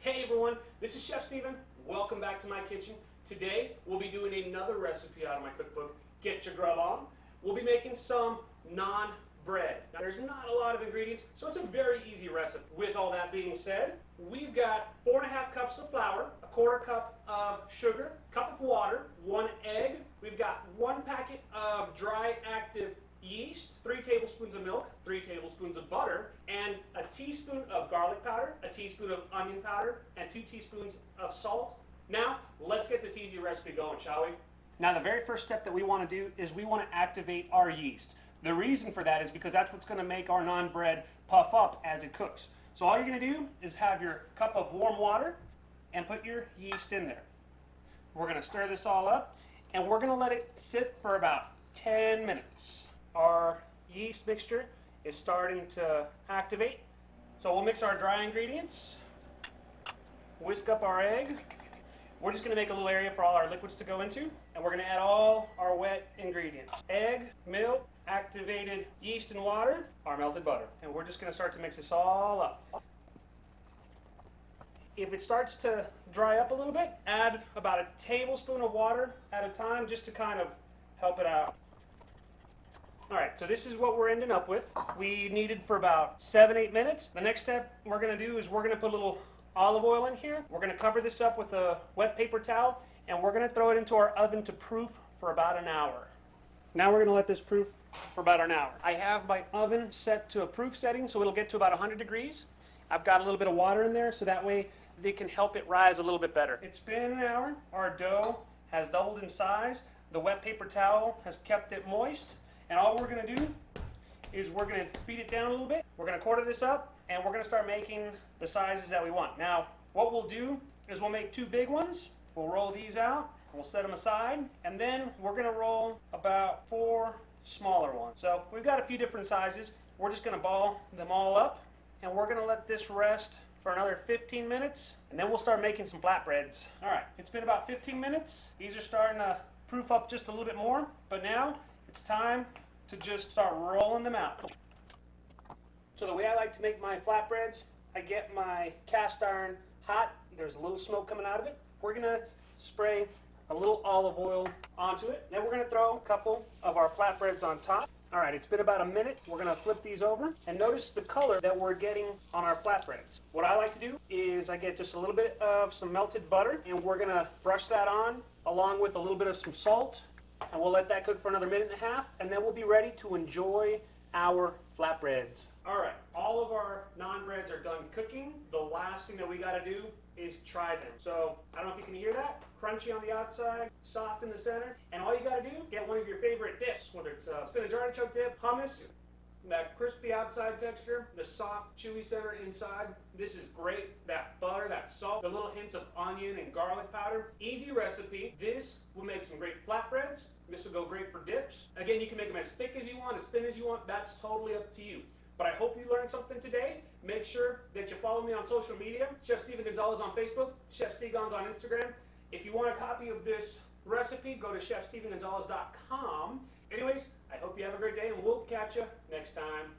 Hey everyone, this is Chef Steven. Welcome back to my kitchen. Today we'll be doing another recipe out of my cookbook, Getcha Grub On. We'll be making some naan bread. Now, there's not a lot of ingredients, so it's a very easy recipe. With all that being said, we've got 4.5 cups of flour, a 1/4 cup of sugar, cup of water, 1 egg. We've got 1 packet of dry active yeast, 3 tablespoons of milk, 3 tablespoons of butter, and a teaspoon of garlic powder, a teaspoon of onion powder, and 2 teaspoons of salt. Now, let's get this easy recipe going, shall we? Now, the very first step that we want to do is we want to activate our yeast. The reason for that is because that's what's going to make our naan bread puff up as it cooks. So all you're going to do is have your cup of warm water and put your yeast in there. We're going to stir this all up, and we're going to let it sit for about 10 minutes. Our yeast mixture is starting to activate. So we'll mix our dry ingredients, whisk up our egg. We're just going to make a little area for all our liquids to go into, and we're going to add all our wet ingredients. Egg, milk, activated yeast and water, our melted butter. And we're just going to start to mix this all up. If it starts to dry up a little bit, add about a tablespoon of water at a time just to kind of help it out. Alright, so this is what we're ending up with. We kneaded for about 7-8 minutes. The next step we're going to do is we're going to put a little olive oil in here. We're going to cover this up with a wet paper towel, and we're going to throw it into our oven to proof for about an hour. Now we're going to let this proof for about an hour. I have my oven set to a proof setting, so it'll get to about 100 degrees. I've got a little bit of water in there, so that way they can help it rise a little bit better. It's been an hour. Our dough has doubled in size. The wet paper towel has kept it moist. And all we're going to do is we're going to beat it down a little bit. We're going to quarter this up, and we're going to start making the sizes that we want. Now, what we'll do is we'll make 2 big ones. We'll roll these out. We'll set them aside. And then we're going to roll about 4 smaller ones. So we've got a few different sizes. We're just going to ball them all up, and we're going to let this rest for another 15 minutes, and then we'll start making some flatbreads. All right, it's been about 15 minutes. These are starting to proof up just a little bit more, but now it's time to just start rolling them out. So the way I like to make my flatbreads, I get my cast iron hot. There's a little smoke coming out of it. We're going to spray a little olive oil onto it. Then we're going to throw a couple of our flatbreads on top. All right, it's been about a minute. We're going to flip these over, and notice the color that we're getting on our flatbreads. What I like to do is I get just a little bit of some melted butter, and we're going to brush that on along with a little bit of some salt. And we'll let that cook for another 1.5 minutes, and then we'll be ready to enjoy our flatbreads. All right, all of our naan breads are done cooking. The last thing that we got to do is try them. So I don't know if you can hear that. Crunchy on the outside, soft in the center. And all you got to do is get one of your favorite dips, whether it's spinach artichoke dip, hummus, that crispy outside texture, the soft, chewy center inside. This is great. That butter, that salt, the little hints of onion and garlic powder. Easy recipe. This will make some great flatbreads. This will go great for dips. Again, you can make them as thick as you want, as thin as you want. That's totally up to you. But I hope you learned something today. Make sure that you follow me on social media. Chef Steven Gonzalez on Facebook, Chef Stegons on Instagram. If you want a copy of this recipe, go to chefstevengonzalez.com. Anyways, I hope you have a great day, and we'll catch you next time.